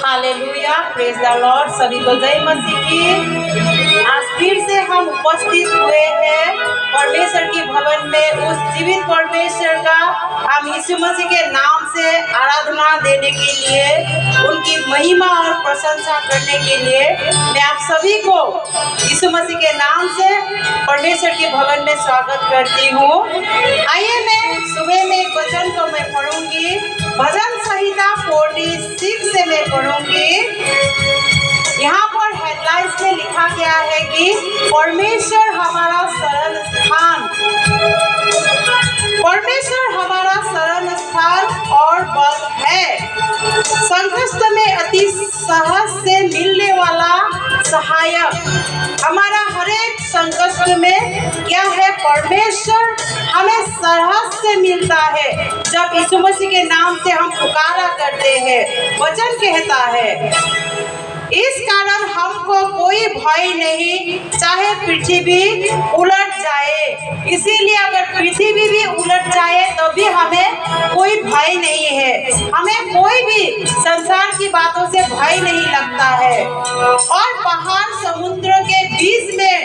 Hallelujah, praise the Lord. सभी को जय मसीह की। आज फिर से हम उपस्थित हुए हैं परमेश्वर की भवन में। उस जीवित परमेश्वर का हम यीशु मसीह के नाम से आराधना देने के लिए, उनकी महिमा और प्रशंसा करने के लिए मैं आप सभी को यीशु मसीह के नाम से परमेश्वर के भवन में स्वागत करती हूँ। आइए मैं सुबह में एक वचन को मैं पढ़ूंगी। भजन संहिता 46 से मैं पढ़ूंगी। यहाँ पर हेडलाइंस में लिखा गया है कि परमेश्वर हमारा शरण स्थान, परमेश्वर हमारा शरण स्थान और बल है, संकट में अति सहज से मिलने वाला सहायक। हमारा हर एक संकट में क्या है, परमेश्वर हमें सहज से मिलता है जब यीशु मसीह के नाम से हम पुकारा करते हैं। वचन कहता है, इस कारण हमको कोई भय नहीं, चाहे पृथ्वी उलट जाए। इसीलिए अगर पृथ्वी भी उलट जाए तो भी हमें कोई भय नहीं है, हमें कोई भी संसार की बातों से भय नहीं लगता है। और पहाड़ समुद्र के बीच में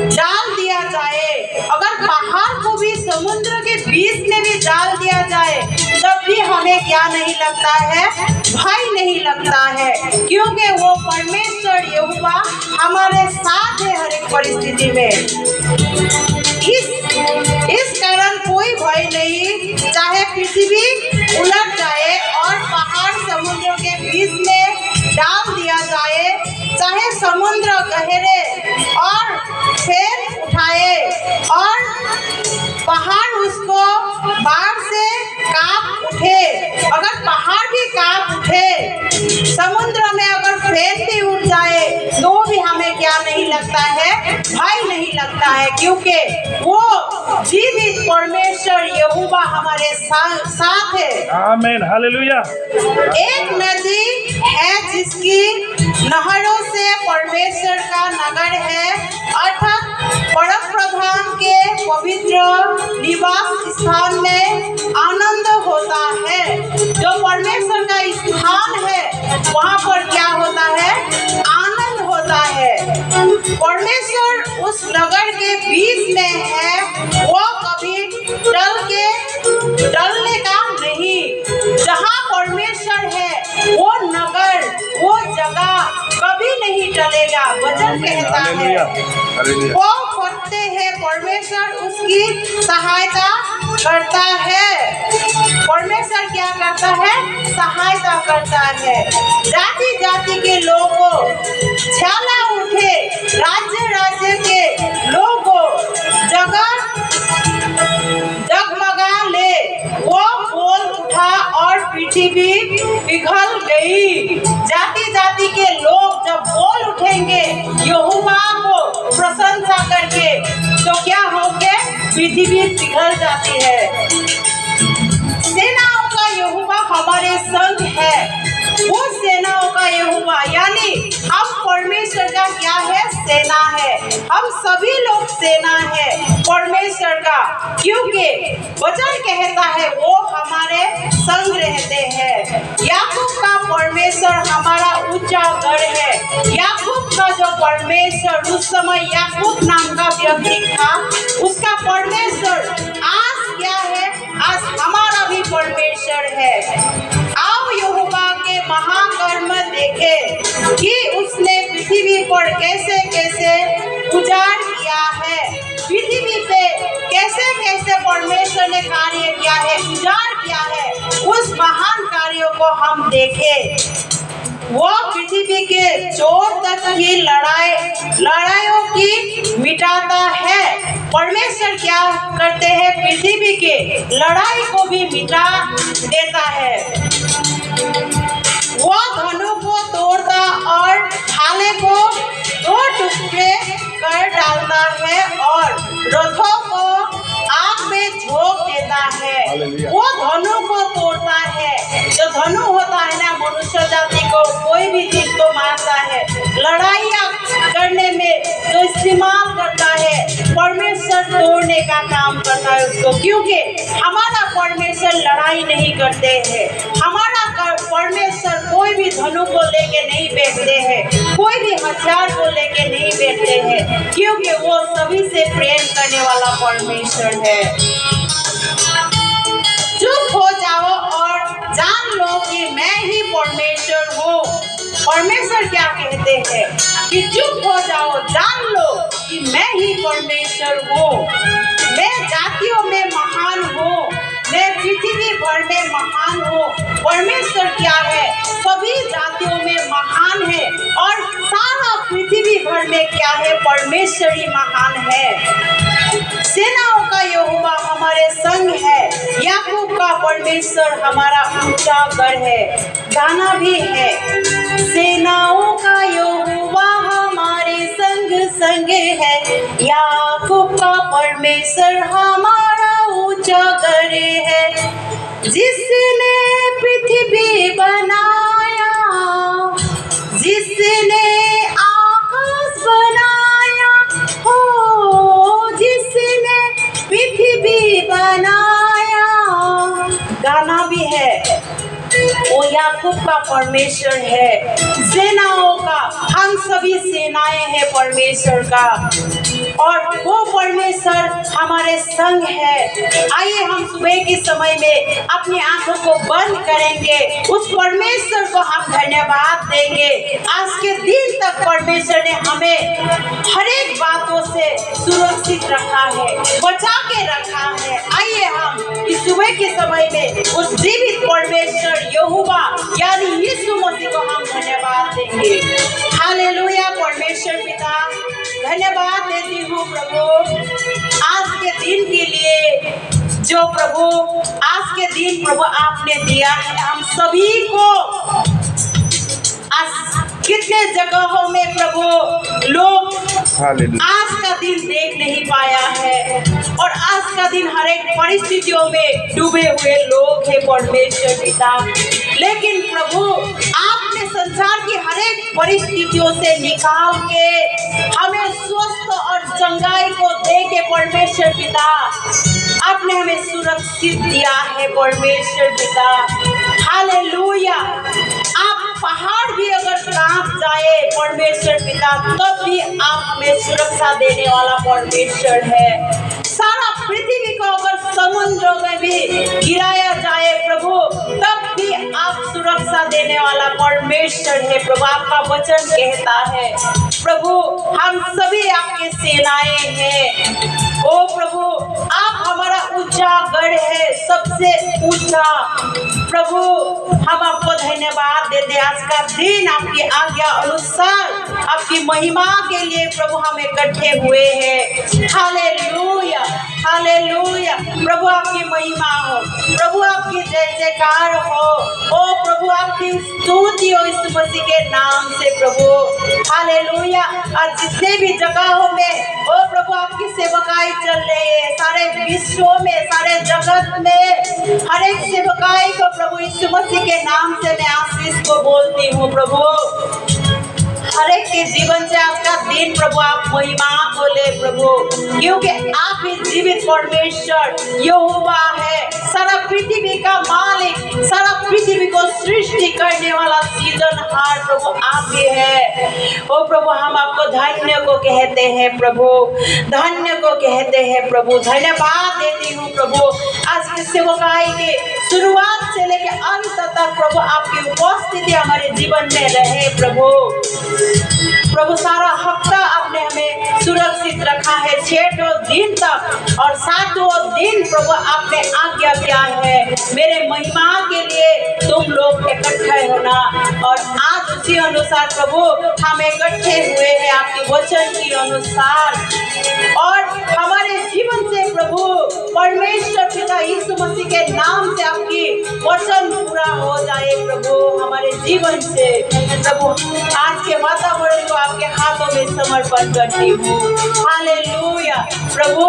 डाल दिया जाए, अगर पहाड़ को भी समुद्र के बीच में भी डाल दिया जाए तब भी हमें क्या नहीं लगता है, भय नहीं लगता है, क्योंकि वो परमेश्वर यहोवा हमारे साथ है हर एक परिस्थिति में। इस कारण कोई भय नहीं, चाहे पृथ्वी उलट जाए और पहाड़ समुद्र के बीच में डाल दिया जाए, चाहे समुद्र गहरे और फेर उठाए और पहाड़ उसको बाढ़ से कांप उठे। अगर पहाड़ भी कांप उठे, समुद्र में अगर फेर भी उठ जाए तो भी हमें क्या नहीं लगता है, भय नहीं लगता है, क्योंकि वो जीवित परमेश्वर यहोवा हमारे साथ है। आमीन, हालेलुया। एक नदी है जिसकी नहरों से परमेश्वर का नगर है, अर्थात परम प्रधान के पवित्र निवास स्थान में आनंद होता है। जो परमेश्वर का स्थान है वहाँ पर क्या होता है, आनंद होता है। परमेश्वर उस नगर के बीच में है, वो कभी टलने का नहीं। जहाँ परमेश्वर है वो नगर, वो जगह कभी नहीं टलेगा। वचन कहता है वो करते हैं, परमेश्वर उसकी सहायता करता है। परमेश्वर क्या करता है, सहायता करता है। जाति जाति के लोगों छाला उठे, राज्य राज्य के लोगों जगमगा ले, वो बोल उठा और पृथ्वी पिघल गई। जाति जाति के लोग जब बोल उठेंगे यहोवा को प्रशंसा करके तो क्या होंगे, पृथ्वी पिघल जाती है। सेनाओं का यहोवा हमारे संग है, वो सेनाओं का यहोवा यानी हम परमेश्वर का क्या है, सेना है। हम सभी लोग सेना है परमेश्वर का, क्योंकि वचन कहता है वो हमारे संग रहते हैं। याकूब का परमेश्वर हमारा ऊंचा गढ़ है। याकूब का जो परमेश्वर, उस समय याकूब नाम का व्यक्ति था, उसका परमेश्वर आज क्या है, आज हमारा भी परमेश्वर है। आओ यहोवा के महाकर्म देखे कि उसने पृथ्वी पर कैसे कैसे उजाड़ किया है। पृथ्वी पे कैसे कैसे परमेश्वर ने कार्य किया है, उजाड़ किया है। उस महान कार्यों को हम देखें। वो पृथ्वी के चोर तक की लड़ाइयों की मिटाता है। परमेश्वर क्या करते हैं, पृथ्वी के लड़ाई को भी मिटा देता है। वो धनु को तोड़ता और भाले को दो टुकड़े कर डालता है और रथों को आग में झोंक देता है। वो धनु को तोड़ता है। जो धनु होता है ना, मनुष्य जाति को कोई भी चीज को मारता है, लड़ाइयाँ करने में जो इस्तेमाल करता है, परमेश्वर तोड़ने का काम करता है उसको, क्योंकि हमारा परमेश्वर लड़ाई नहीं करते हैं। हमारा परमेश्वर कोई भी धनु को लेके नहीं बैठते हैं, कोई भी हथियार को लेके नहीं बैठते हैं, क्योंकि वो सभी से प्रेम करने वाला परमेश्वर है। चुप हो जाओ और जान लो कि मैं ही परमेश्वर हूँ। परमेश्वर क्या कहते हैं कि चुप हो जाओ, जान लो कि मैं ही परमेश्वर हूँ। मैं जातियों में महान हूँ, मैं पृथ्वी भर में महान हूँ। परमेश्वर क्या है, सभी जातियों में महान है और सारा पृथ्वी भर में क्या है, परमेश्वर ही महान है। सेनाओं का यहोवा हमारे संग है, याकूब का परमेश्वर हमारा ऊंचा गढ़ है। गाना भी है, सेनाओं का यहोवा हमारे संग संग है, याकूब का परमेश्वर हमारा ऊंचा गढ़ है। जिसने पृथ्वी बनाया, जिसने आकाश बनाया हो, जिसने पृथ्वी बनाया। गाना भी है, वो याकूब का परमेश्वर है। सेनाओं का, हम सभी सेनाएं हैं परमेश्वर का, और वो परमेश्वर हमारे संग है। आइए हम सुबह के समय में अपनी आंखों को बंद करेंगे, उस परमेश्वर को हम धन्यवाद देंगे। आज के दिन तक परमेश्वर ने हमें हर एक बातों से सुरक्षित रखा है, बचा के रखा है। आइए हम इस सुबह के समय में उस जीवित परमेश्वर यहोवा यानी यीशु मसीह को हम धन्यवाद देंगे। हालेलुया। परमेश्वर पिता, धन्यवाद देती हूँ प्रभु आज के दिन के लिए, जो प्रभु आज के दिन प्रभु आपने दिया है हम सभी को। आज कितने जगहों में प्रभु लोग आज का दिन देख नहीं पाया है, और आज का दिन हर एक परिस्थितियों में डूबे हुए लोग हैं परमेश्वर पिता। लेकिन प्रभु आपने संसार की हर एक परिस्थितियों से निकाल के हमें स्वस्थ और चंगाई को दे के परमेश्वर पिता आपने हमें सुरक्षित दिया है परमेश्वर पिता। हालेलुया। आप पहाड़ भी अगर कांप जाए परमेश्वर पिता, तब भी आप हमें सुरक्षा देने वाला परमेश्वर है। सारा पृथ्वी को अगर समुद्रों में भी गिराया जाए प्रभु, तब भी आप सुरक्षा देने वाला परमेश्वर है प्रभु। आपका वचन कहता है प्रभु हम सभी आपके सेनाएं हैं। ओ प्रभु आप हमारा ऊंचा गढ़ है, सबसे ऊंचा। प्रभु हम आपको धन्यवाद देते, आज का दिन आपकी आज्ञा अनुसार आपकी महिमा के लिए प्रभु हम इकट्ठे हुए हैं। Hallelujah, hallelujah. प्रभु आपकी महिमा हो, प्रभु आपकी जय जयकार हो। ओ प्रभु आपकी स्तुति हो इस मसीह के नाम से प्रभु। हालेलुया। और जितने भी जगहों में ओ प्रभु आपकी सेवकाई चल रही है, सारे विश्व में, सारे जगत में हर एक सेवकाई को प्रभु यीशु मसीह के नाम से मैं आशीष को बोलती हूँ प्रभु। हर एक के जीवन से आज का दिन प्रभु आप महिमा को ले प्रभु, क्योंकि आप ही जीवित परमेश्वर यहोवा है, सारा पृथ्वी का मालिक, सारा पृथ्वी को सृष्टि करने वाला सीजनहार प्रभु आप ही है। ओ प्रभु हम आपको धन्य को कहते हैं प्रभु, धन्य को कहते हैं प्रभु। धन्यवाद देती हूँ प्रभु आज के सेवकाई के शुरुआत से लेकर अंत तक प्रभु आपकी उपस्थिति हमारे जीवन में रहे प्रभु। प्रभु सारा हफ्ता आपने हमें सुरक्षित रखा है 6 दिन तक, और 7वां दिन प्रभु आपने आज्ञा किया है मेरे महिमा के लिए तुम लोग इकट्ठे होना, और आज उसी अनुसार प्रभु हम इकट्ठे हुए हैं आपके वचन के अनुसार। और हमारे जीवन से प्रभु परमेश्वर पिता यीशु मसीह के नाम से आपकी वचन पूरा हो जाए प्रभु हमारे जीवन से प्रभु। आज के वातावरण को आपके हाथों में समर्पण करती हूँ। हालेलुया। प्रभु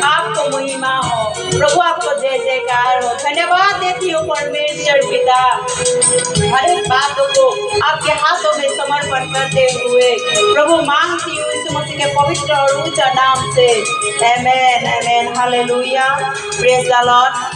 आपको महिमा हो, प्रभु आपको जय जयकार हो। धन्यवाद देती हूँ परमेश्वर पिता, हर एक बातों को आपके हाथों में समर्पण करते हुए प्रभु मांगती हूँ यीशु मसीह के पवित्र और ऊंचा नाम से। आमेन, आमेन। हालेलुया। Praise the Lord.